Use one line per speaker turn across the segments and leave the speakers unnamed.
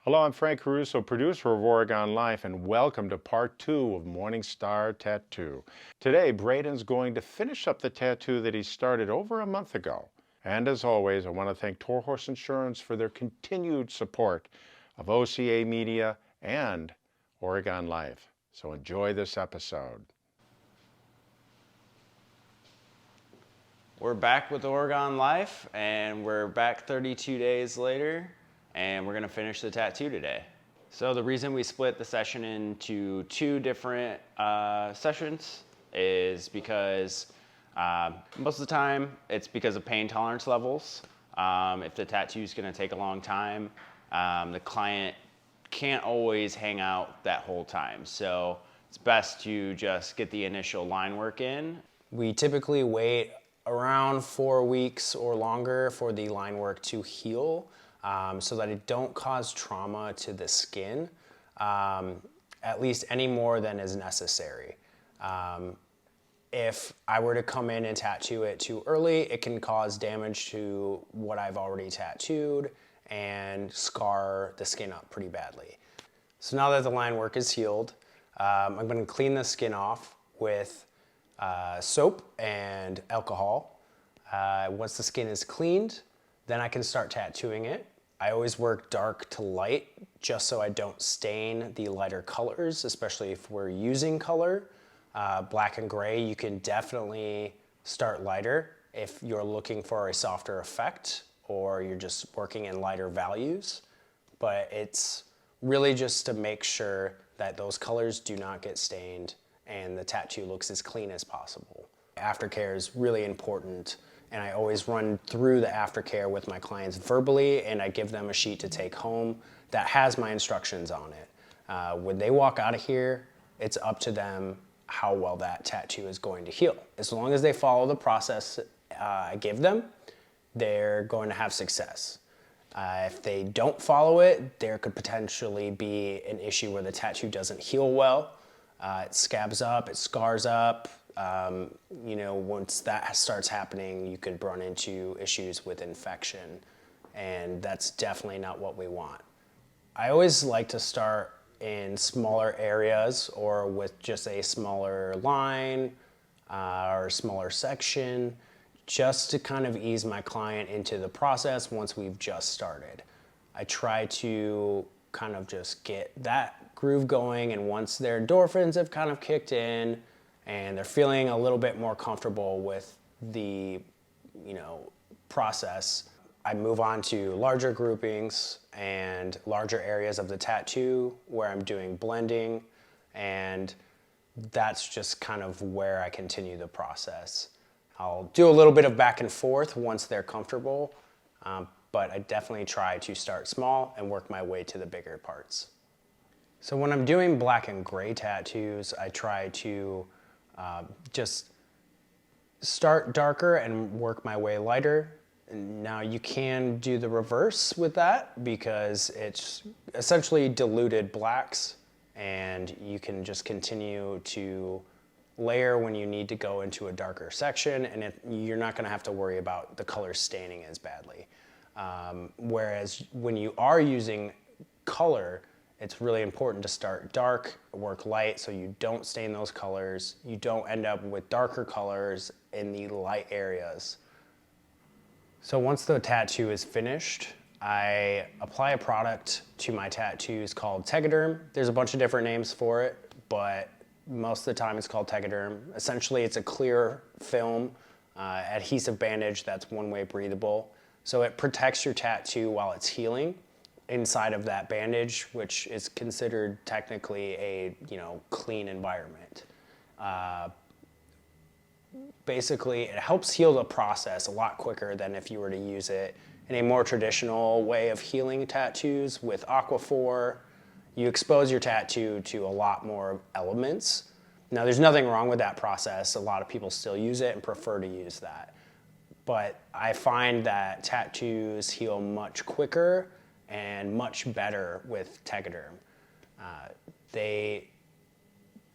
Hello, I'm Frank Caruso, producer of Oregon Life, and welcome to part 2 of Morningstar Tattoo. Today, Braden's going to finish up the tattoo that he started over a month ago. And as always, I want to thank Torhorst Insurance for their continued support of OCAmedia and Oregon Life. So enjoy this episode.
We're back with Oregon Life, and we're back 32 days later, and we're gonna finish the tattoo today. So the reason we split the session into two different sessions is because most of the time it's because of pain tolerance levels. If the tattoo is gonna take a long time, the client can't always hang out that whole time. So it's best to just get the initial line work in. We typically wait around 4 weeks or longer for the line work to heal so that it don't cause trauma to the skin, at least any more than is necessary. If I were to come in and tattoo it too early, it can cause damage to what I've already tattooed and scar the skin up pretty badly. So now that the line work is healed, I'm going to clean the skin off with soap and alcohol. Once the skin is cleaned, then I can start tattooing it. I always work dark to light just so I don't stain the lighter colors, especially if we're using color. Black and gray, you can definitely start lighter if you're looking for a softer effect or you're just working in lighter values. But it's really just to make sure that those colors do not get stained and the tattoo looks as clean as possible. Aftercare is really important, and I always run through the aftercare with my clients verbally, and I give them a sheet to take home that has my instructions on it. When they walk out of here, it's up to them how well that tattoo is going to heal. As long as they follow the process I give them, they're going to have success. If they don't follow it, there could potentially be an issue where the tattoo doesn't heal well. It scabs up, it scars up. Once that starts happening, you could run into issues with infection, and that's definitely not what we want. I always like to start in smaller areas or with just a smaller line or smaller section, just to kind of ease my client into the process once we've just started. I try to kind of just get that groove going, and once their endorphins have kind of kicked in and they're feeling a little bit more comfortable with the process, I move on to larger groupings and larger areas of the tattoo where I'm doing blending, and that's just kind of where I continue the process. I'll do a little bit of back and forth once they're comfortable, but I definitely try to start small and work my way to the bigger parts. So when I'm doing black and gray tattoos, I try to just start darker and work my way lighter. Now you can do the reverse with that because it's essentially diluted blacks, and you can just continue to layer when you need to go into a darker section, and you're not going to have to worry about the color staining as badly. Whereas when you are using color, it's really important to start dark, work light, so you don't stain those colors. You don't end up with darker colors in the light areas. So once the tattoo is finished, I apply a product to my tattoos called Tegaderm. There's a bunch of different names for it, but most of the time it's called Tegaderm. Essentially, it's a clear film, adhesive bandage that's one-way breathable. So it protects your tattoo while it's healing inside of that bandage, which is considered technically a clean environment. Basically, it helps heal the process a lot quicker than if you were to use it in a more traditional way of healing tattoos with Aquaphor. You expose your tattoo to a lot more elements. Now, there's nothing wrong with that process. A lot of people still use it and prefer to use that. But I find that tattoos heal much quicker and much better with Tegaderm. They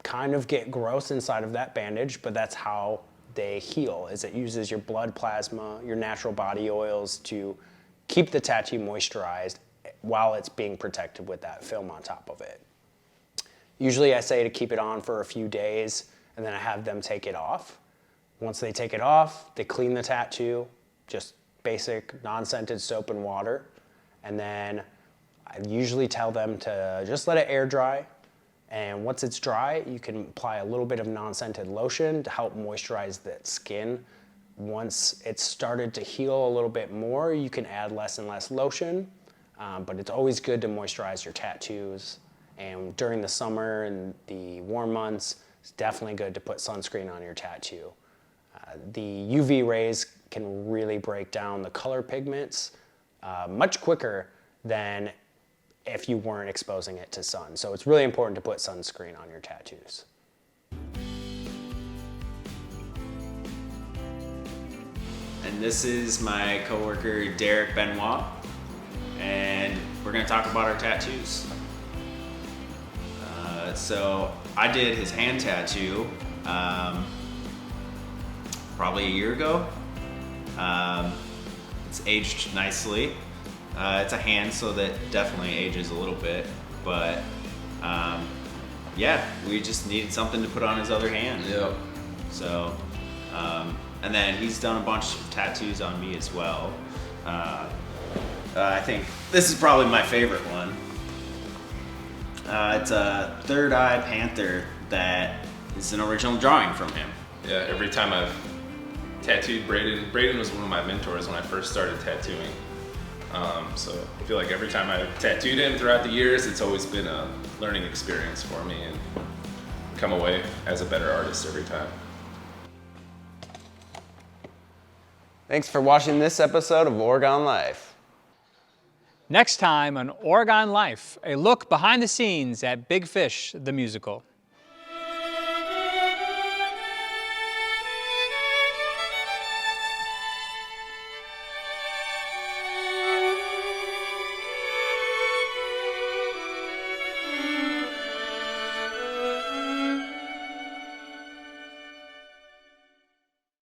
kind of get gross inside of that bandage, but that's how they heal, is it uses your blood plasma, your natural body oils to keep the tattoo moisturized while it's being protected with that film on top of it. Usually I say to keep it on for a few days, and then I have them take it off. Once they take it off, they clean the tattoo, just basic non-scented soap and water. And then I usually tell them to just let it air dry. And once it's dry, you can apply a little bit of non-scented lotion to help moisturize that skin. Once it's started to heal a little bit more, you can add less and less lotion. But it's always good to moisturize your tattoos. And during the summer and the warm months, it's definitely good to put sunscreen on your tattoo. The UV rays can really break down the color pigments much quicker than if you weren't exposing it to sun. So it's really important to put sunscreen on your tattoos.
And this is my coworker Derek Benoist, and we're gonna talk about our tattoos. So I did his hand tattoo probably a year ago. It's aged nicely. It's a hand, so that definitely ages a little bit, but yeah, we just needed something to put on his other hand.
Yep.
So, and then he's done a bunch of tattoos on me as well. I think this is probably my favorite one. It's a third eye panther that is an original drawing from him.
Yeah, every time I've tattooed Braden was one of my mentors when I first started tattooing. So I feel like every time I've tattooed him throughout the years, it's always been a learning experience for me and come away as a better artist every time.
Thanks for watching this episode of Oregon Life.
Next time on Oregon Life, a look behind the scenes at Big Fish, the musical.